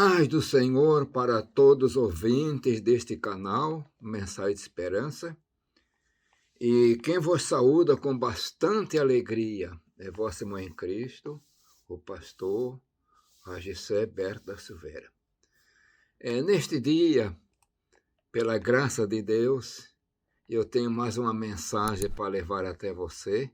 Paz do Senhor para todos os ouvintes deste canal, Mensagem de Esperança. E quem vos saúda com bastante alegria é vossa irmã em Cristo, o pastor Agissé Berto da Silveira. Neste dia, pela graça de Deus, eu tenho mais uma mensagem para levar até você,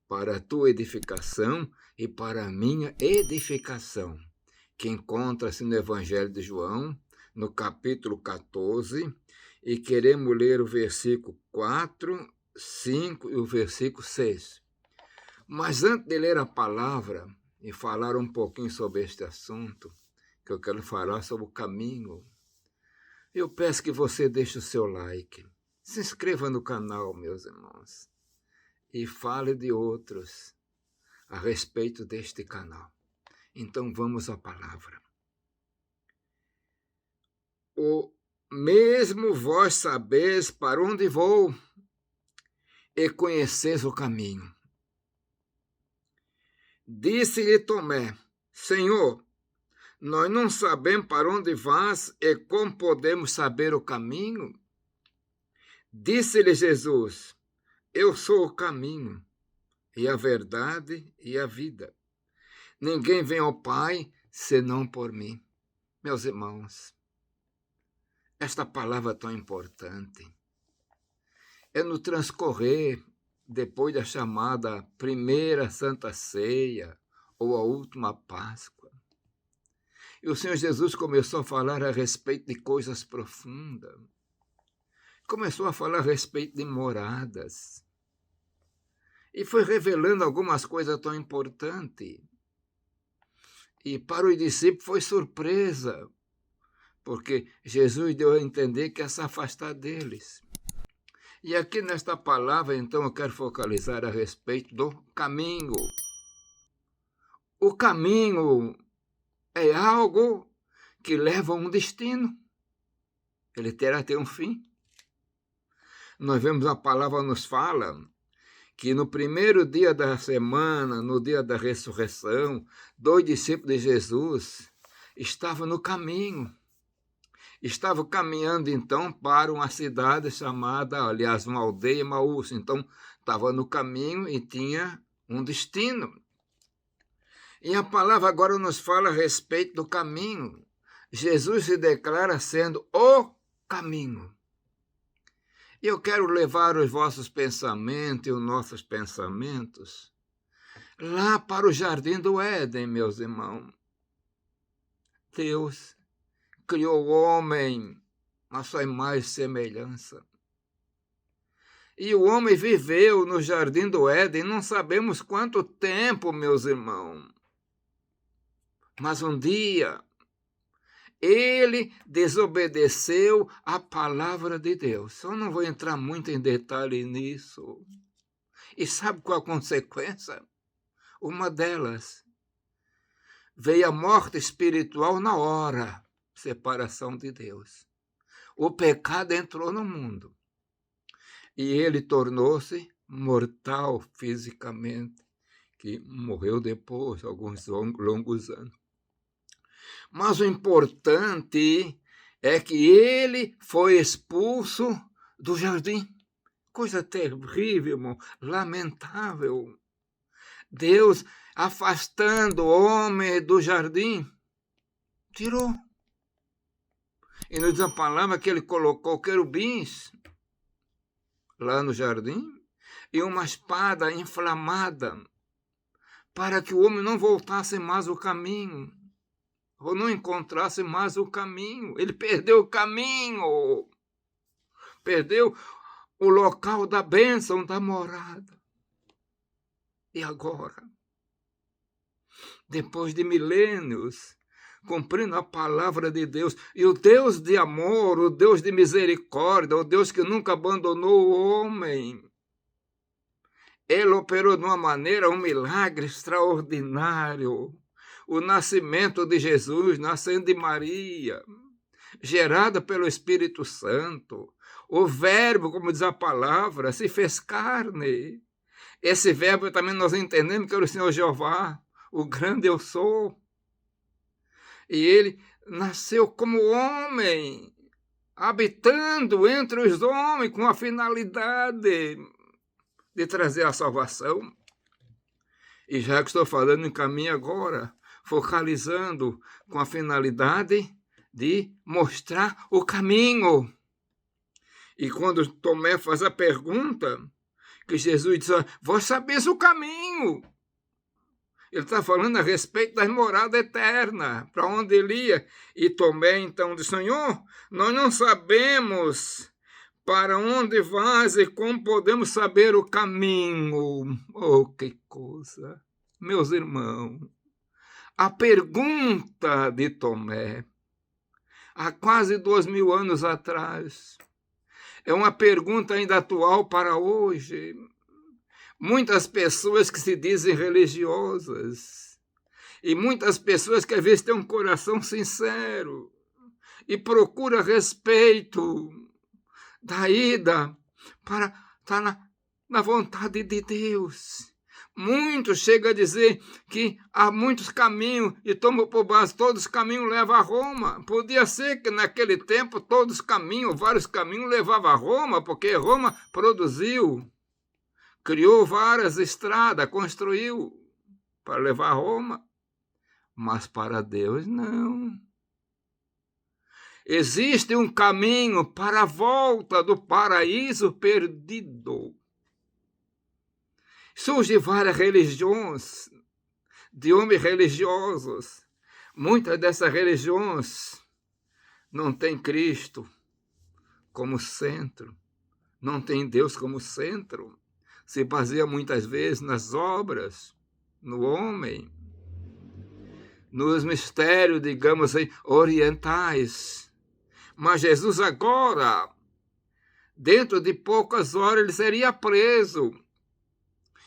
para a tua edificação e para a minha edificação, que encontra-se no Evangelho de João, no capítulo 14, e queremos ler o versículo 4, 5 e o versículo 6. Mas antes de ler a palavra e falar um pouquinho sobre este assunto, que eu quero falar sobre o caminho, eu peço que você deixe o seu like, se inscreva no canal, meus irmãos, e fale de outros a respeito deste canal. Então vamos à palavra. O mesmo vós sabeis para onde vou e conheceis o caminho. Disse-lhe Tomé: Senhor, nós não sabemos para onde vás e como podemos saber o caminho? Disse-lhe Jesus: Eu sou o caminho e a verdade e a vida. Ninguém vem ao Pai senão por mim. Meus irmãos, esta palavra tão importante é no transcorrer, depois da chamada primeira Santa Ceia ou a última Páscoa. E o Senhor Jesus começou a falar a respeito de coisas profundas. Começou a falar a respeito de moradas. E foi revelando algumas coisas tão importantes. E para os discípulos foi surpresa, porque Jesus deu a entender que ia se afastar deles. E aqui nesta palavra, então, eu quero focalizar a respeito do caminho. O caminho é algo que leva a um destino. Ele terá ter um fim. Nós vemos a palavra nos fala que no primeiro dia da semana, no dia da ressurreição, 2 discípulos de Jesus estavam no caminho. Estavam caminhando, então, para uma cidade chamada, aliás, uma aldeia, Emaús. Então, estava no caminho e tinha um destino. E a palavra agora nos fala a respeito do caminho. Jesus se declara sendo o caminho. E eu quero levar os vossos pensamentos e os nossos pensamentos lá para o jardim do Éden, meus irmãos. Deus criou o homem à sua imagem e semelhança. E o homem viveu no jardim do Éden, não sabemos quanto tempo, meus irmãos. Mas um dia, ele desobedeceu à palavra de Deus. Eu não vou entrar muito em detalhe nisso. E sabe qual a consequência? Uma delas, veio a morte espiritual na hora, separação de Deus. O pecado entrou no mundo. E ele tornou-se mortal fisicamente, que morreu depois, alguns longos anos. Mas o importante é que ele foi expulso do jardim. Coisa terrível, irmão, lamentável. Deus, afastando o homem do jardim, tirou. E nos diz a palavra que ele colocou querubins lá no jardim e uma espada inflamada para que o homem não voltasse mais o caminho, ou não encontrasse mais o caminho. Ele perdeu o caminho, perdeu o local da bênção, da morada. E agora, depois de milênios, cumprindo a palavra de Deus, e o Deus de amor, o Deus de misericórdia, o Deus que nunca abandonou o homem, ele operou de uma maneira, um milagre extraordinário. O nascimento de Jesus, nascendo de Maria, gerada pelo Espírito Santo. O verbo, como diz a palavra, se fez carne. Esse verbo também nós entendemos que era o Senhor Jeová, o grande eu sou. E ele nasceu como homem, habitando entre os homens com a finalidade de trazer a salvação. E já que estou falando em caminho agora, focalizando com a finalidade de mostrar o caminho. E quando Tomé faz a pergunta, que Jesus diz, vós sabeis o caminho. Ele está falando a respeito da morada eterna, para onde ele ia. E Tomé então diz, Senhor, nós não sabemos para onde vais e como podemos saber o caminho. Oh, que coisa! Meus irmãos, a pergunta de Tomé, há quase 2000 anos atrás, é uma pergunta ainda atual para hoje. Muitas pessoas que se dizem religiosas e muitas pessoas que às vezes têm um coração sincero e procura respeito da ida para estar na vontade de Deus. Muitos chegam a dizer que há muitos caminhos e tomam por base, todos os caminhos levam a Roma. Podia ser que naquele tempo todos os caminhos, vários caminhos levavam a Roma, porque Roma produziu, criou várias estradas, construiu para levar a Roma. Mas para Deus não. Existe um caminho para a volta do paraíso perdido. Surgem várias religiões, de homens religiosos. Muitas dessas religiões não têm Cristo como centro, não tem Deus como centro. Se baseia muitas vezes nas obras, no homem, nos mistérios, digamos assim, orientais. Mas Jesus agora, dentro de poucas horas, ele seria preso.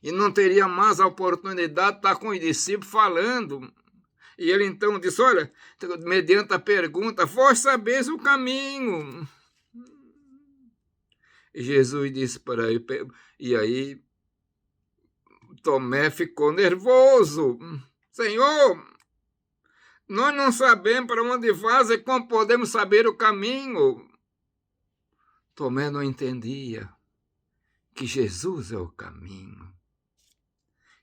E não teria mais a oportunidade de estar com os discípulos falando. E ele então disse, olha, mediante a pergunta, vós sabeis o caminho. E Jesus disse para ele, e aí Tomé ficou nervoso. Senhor, nós não sabemos para onde vais e como podemos saber o caminho. Tomé não entendia que Jesus é o caminho.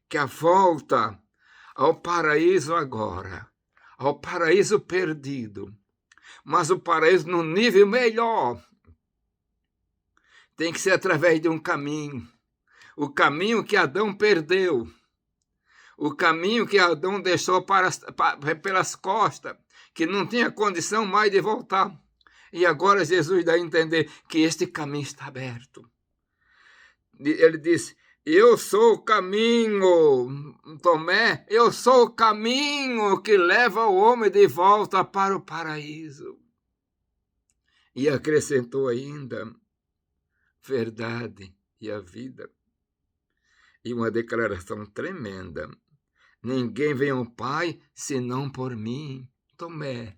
Que a volta ao paraíso agora, ao paraíso perdido, mas o paraíso num nível melhor, tem que ser através de um caminho. O caminho que Adão perdeu. O caminho que Adão deixou pelas costas, que não tinha condição mais de voltar. E agora Jesus dá a entender que este caminho está aberto. Ele disse, eu sou o caminho, Tomé, eu sou o caminho que leva o homem de volta para o paraíso. E acrescentou ainda, verdade e a vida. E uma declaração tremenda. Ninguém vem ao Pai senão por mim. Tomé,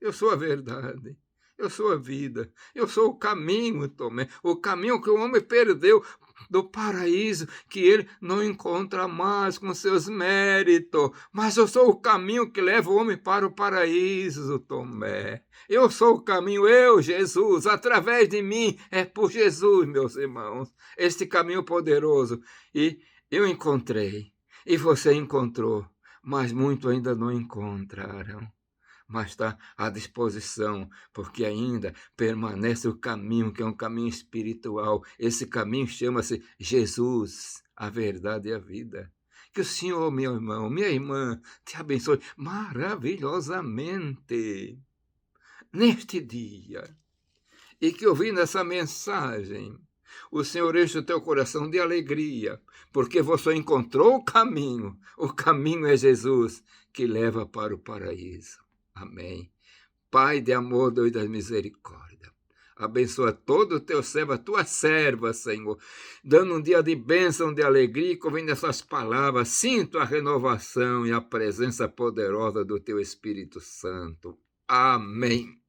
eu sou a verdade, eu sou a vida, eu sou o caminho, Tomé. O caminho que o homem perdeu do paraíso, que ele não encontra mais com seus méritos. Mas eu sou o caminho que leva o homem para o paraíso, Tomé. Eu sou o caminho, eu, Jesus, através de mim, é por Jesus, meus irmãos, este caminho poderoso. E eu encontrei, e você encontrou, mas muito ainda não encontraram. Mas está à disposição, porque ainda permanece o caminho, que é um caminho espiritual. Esse caminho chama-se Jesus, a verdade e a vida. Que o Senhor, meu irmão, minha irmã, te abençoe maravilhosamente neste dia. E que ouvindo essa mensagem, o Senhor enche o teu coração de alegria, porque você encontrou o caminho é Jesus, que leva para o paraíso. Amém. Pai de amor, Deus das misericórdias, abençoa todo o teu servo, a tua serva, Senhor, dando um dia de bênção, de alegria, ouvindo essas palavras, sinto a renovação e a presença poderosa do teu Espírito Santo. Amém.